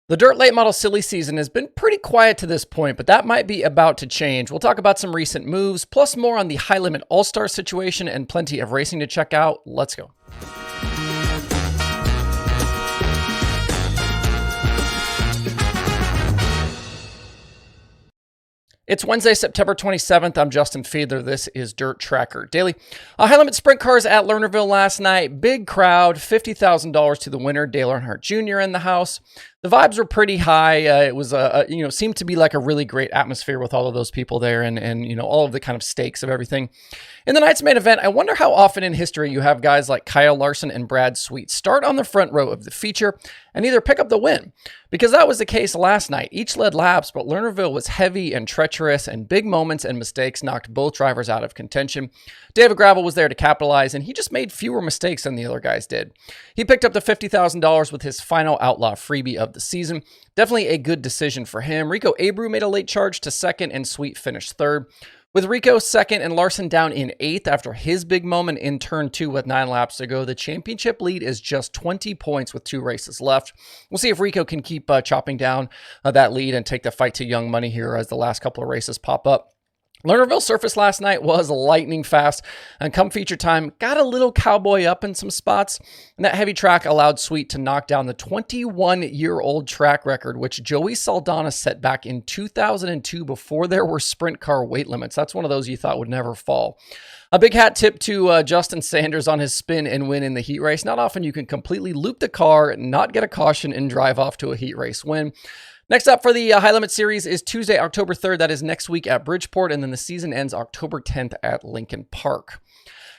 The Dirt late model silly season has been pretty quiet to this point, but that might be about to change. We'll talk about some recent moves, plus more on the high limit all-star situation and plenty of racing to check out. Let's go. It's Wednesday, September 27th. I'm Justin Fiedler. This is Dirt Tracker Daily. High limit sprint cars at Lernerville last night. Big crowd, $50,000 to the winner, Dale Earnhardt Jr. in the house. The vibes were pretty high. It was seemed to be like a really great atmosphere with all of those people there and all of the kind of stakes of everything. In the night's main event, I wonder how often in history you have guys like Kyle Larson and Brad Sweet start on the front row of the feature and either pick up the win, because that was the case last night. Each led laps, but Lernerville was heavy and treacherous, and big moments and mistakes knocked both drivers out of contention. David Gravel was there to capitalize, and he just made fewer mistakes than the other guys did. He picked up the $50,000 with his final Outlaw freebie of the season. Definitely a good decision for him. Rico Abreu made a late charge to second, and Sweet finished third. With Rico second and Larson down in eighth after his big moment in turn 2 with 9 laps to go, the championship lead is just 20 points with 2 races left. We'll see if Rico can keep chopping down that lead and take the fight to young money here as the last couple of races pop up. Lernerville surface last night was lightning fast, and come feature time, got a little cowboy up in some spots, and that heavy track allowed Sweet to knock down the 21-year-old track record, which Joey Saldana set back in 2002 before there were sprint car weight limits. That's one of those you thought would never fall. A big hat tip to Justin Sanders on his spin and win in the heat race. Not often you can completely loop the car, not get a caution, and drive off to a heat race win. Next up for the High Limit Series is Tuesday, October 3rd. That is next week at Bridgeport, and then the season ends October 10th at Lincoln Park.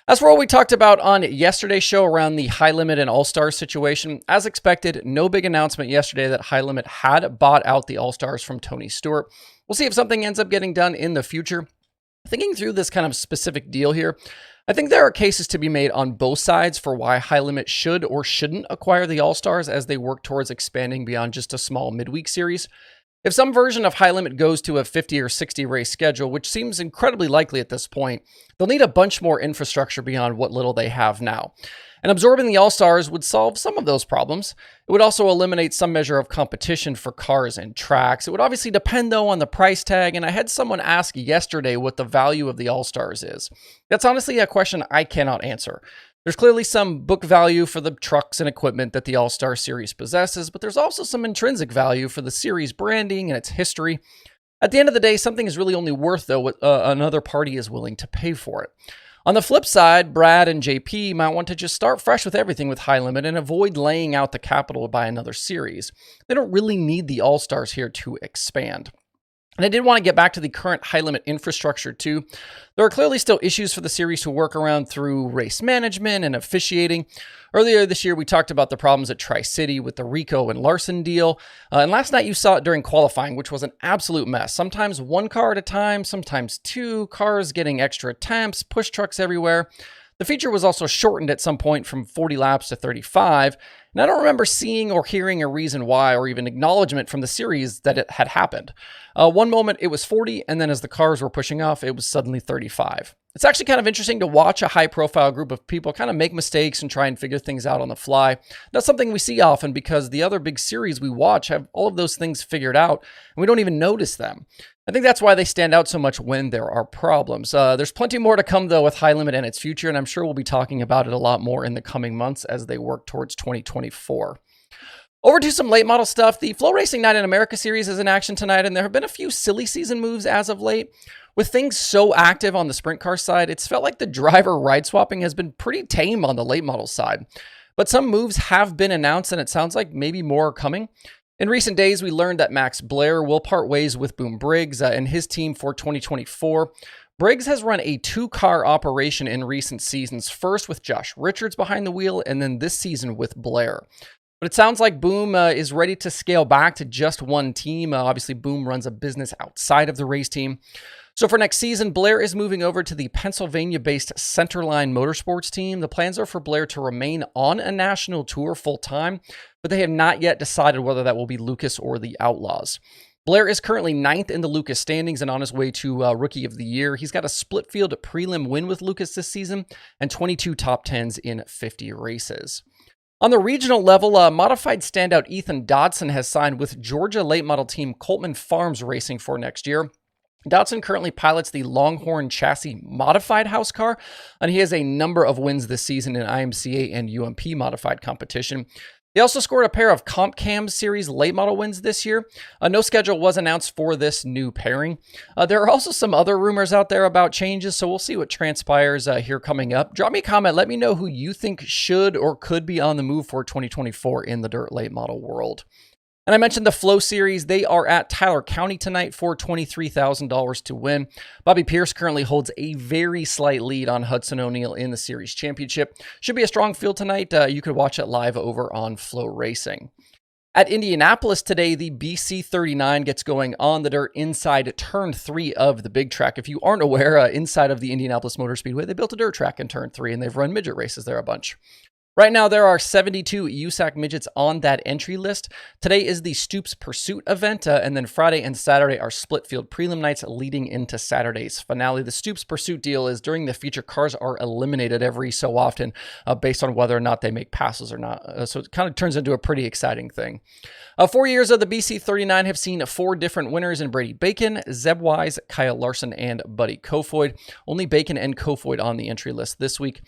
As for what we talked about on yesterday's show around the High Limit and All-Stars situation, as expected, no big announcement yesterday that High Limit had bought out the All-Stars from Tony Stewart. We'll see if something ends up getting done in the future. Thinking through this kind of specific deal here, I think there are cases to be made on both sides for why High Limit should or shouldn't acquire the All-Stars as they work towards expanding beyond just a small midweek series. If some version of High Limit goes to a 50 or 60 race schedule, which seems incredibly likely at this point, they'll need a bunch more infrastructure beyond what little they have now. And absorbing the All-Stars would solve some of those problems. It would also eliminate some measure of competition for cars and tracks. It would obviously depend, though, on the price tag, and I had someone ask yesterday what the value of the All-Stars is. That's honestly a question I cannot answer. There's clearly some book value for the trucks and equipment that the All-Star Series possesses, but there's also some intrinsic value for the series branding and its history. At the end of the day, something is really only worth, though, what another party is willing to pay for it. On the flip side, Brad and JP might want to just start fresh with everything with High Limit and avoid laying out the capital to buy another series. They don't really need the All-Stars here to expand. And I did want to get back to the current High Limit infrastructure too. There are clearly still issues for the series to work around through race management and officiating. Earlier this year, we talked about the problems at Tri-City with the Rico and Larson deal. And last night you saw it during qualifying, which was an absolute mess. Sometimes one car at a time, sometimes 2 cars getting extra attempts, push trucks everywhere. The feature was also shortened at some point from 40 laps to 35, and I don't remember seeing or hearing a reason why or even acknowledgement from the series that it had happened. One moment it was 40, and then as the cars were pushing off, it was suddenly 35. It's actually kind of interesting to watch a high-profile group of people kind of make mistakes and try and figure things out on the fly. That's something we see often because the other big series we watch have all of those things figured out, and we don't even notice them. I think that's why they stand out so much when there are problems. There's plenty more to come, though, with High Limit and its future, and I'm sure we'll be talking about it a lot more in the coming months as they work towards 2024. Over to some late model stuff. The Flo Racing Night in America series is in action tonight, and there have been a few silly season moves as of late. With things so active on the sprint car side, it's felt like the driver ride swapping has been pretty tame on the late model side. But some moves have been announced, and it sounds like maybe more are coming. In recent days, we learned that Blair will part ways with Boom Briggs and his team for 2024. Briggs has run a 2-car operation in recent seasons, first with Josh Richards behind the wheel, and then this season with Blair. But it sounds like Boom is ready to scale back to just one team. Obviously, Boom runs a business outside of the race team. So for next season, Blair is moving over to the Pennsylvania-based Centerline Motorsports team. The plans are for Blair to remain on a national tour full-time, but they have not yet decided whether that will be Lucas or the Outlaws. Blair is currently 9th in the Lucas standings and on his way to Rookie of the Year. He's got a split field prelim win with Lucas this season and 22 top 10s in 50 races. On the regional level, modified standout Ethan Dotson has signed with Georgia late model team Coltman Farms Racing for next year. Dotson currently pilots the Longhorn Chassis modified house car, and he has a number of wins this season in IMCA and UMP modified competition. He also scored a pair of Comp Cam Series late model wins this year. No schedule was announced for this new pairing. There are also some other rumors out there about changes, so we'll see what transpires here coming up. Drop me a comment. Let me know who you think should or could be on the move for 2024 in the dirt late model world. And I mentioned the Flo Series. They are at Tyler County tonight for $23,000 to win. Bobby Pierce currently holds a very slight lead on Hudson O'Neal in the series championship. Should be a strong field tonight. You could watch it live over on Flo Racing. At Indianapolis today, the BC 39 gets going on the dirt inside turn 3 of the big track. If you aren't aware, inside of the Indianapolis Motor Speedway, they built a dirt track in turn 3, and they've run midget races there a bunch. Right now, there are 72 USAC midgets on that entry list. Today is the Stoops Pursuit event, and then Friday and Saturday are split field prelim nights leading into Saturday's finale. The Stoops Pursuit deal is during the feature, cars are eliminated every so often based on whether or not they make passes or not. So it kind of turns into a pretty exciting thing. 4 years of the BC 39 have seen 4 different winners in Brady Bacon, Zeb Wise, Kyle Larson, and Buddy Kofoid. Only Bacon and Kofoid on the entry list this week.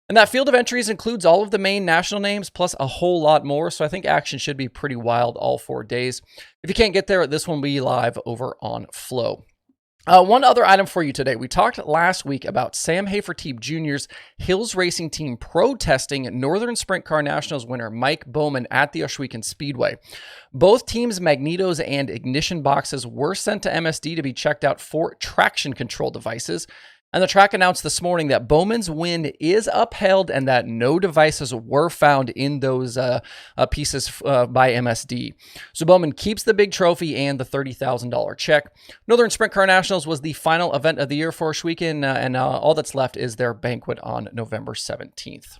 And that field of entries includes all of the main national names plus a whole lot more, so I think action should be pretty wild all 4 days. If you can't get there, this one will be live over on Flo. One other item for you today. We talked last week about Sam Haferteep Jr.'s Hills Racing Team protesting Northern Sprint Car Nationals winner Mike Bowman at the Ohsweken Speedway. Both teams' magnetos and ignition boxes were sent to MSD to be checked out for traction control devices. And the track announced this morning that Bowman's win is upheld and that no devices were found in those pieces by MSD. So Bowman keeps the big trophy and the $30,000 check. Northern Sprint Car Nationals was the final event of the year for Ohsweken, and all that's left is their banquet on November 17th.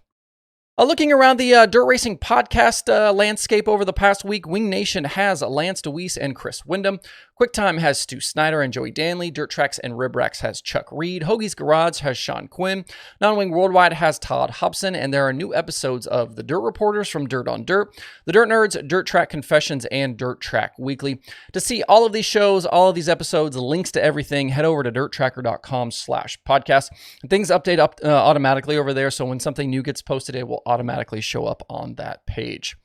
Looking around the dirt racing podcast landscape over the past week, Wing Nation has Lance DeWeese and Chris Wyndham. QuickTime has Stu Snyder and Joey Danley. Dirt Tracks and Rib Racks has Chuck Reed. Hoagie's Garage has Sean Quinn. Non-Wing Worldwide has Todd Hobson. And there are new episodes of The Dirt Reporters from Dirt on Dirt, The Dirt Nerds, Dirt Track Confessions, and Dirt Track Weekly. To see all of these shows, all of these episodes, links to everything, head over to DIRTRACKR.com/podcast. Things update automatically over there, so when something new gets posted, it will automatically show up on that page.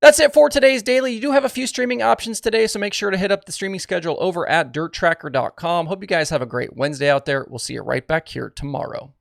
That's it for today's daily. You do have a few streaming options today, so make sure to hit up the streaming schedule over at DIRTRACKR.com. Hope you guys have a great Wednesday out there. We'll see you right back here tomorrow.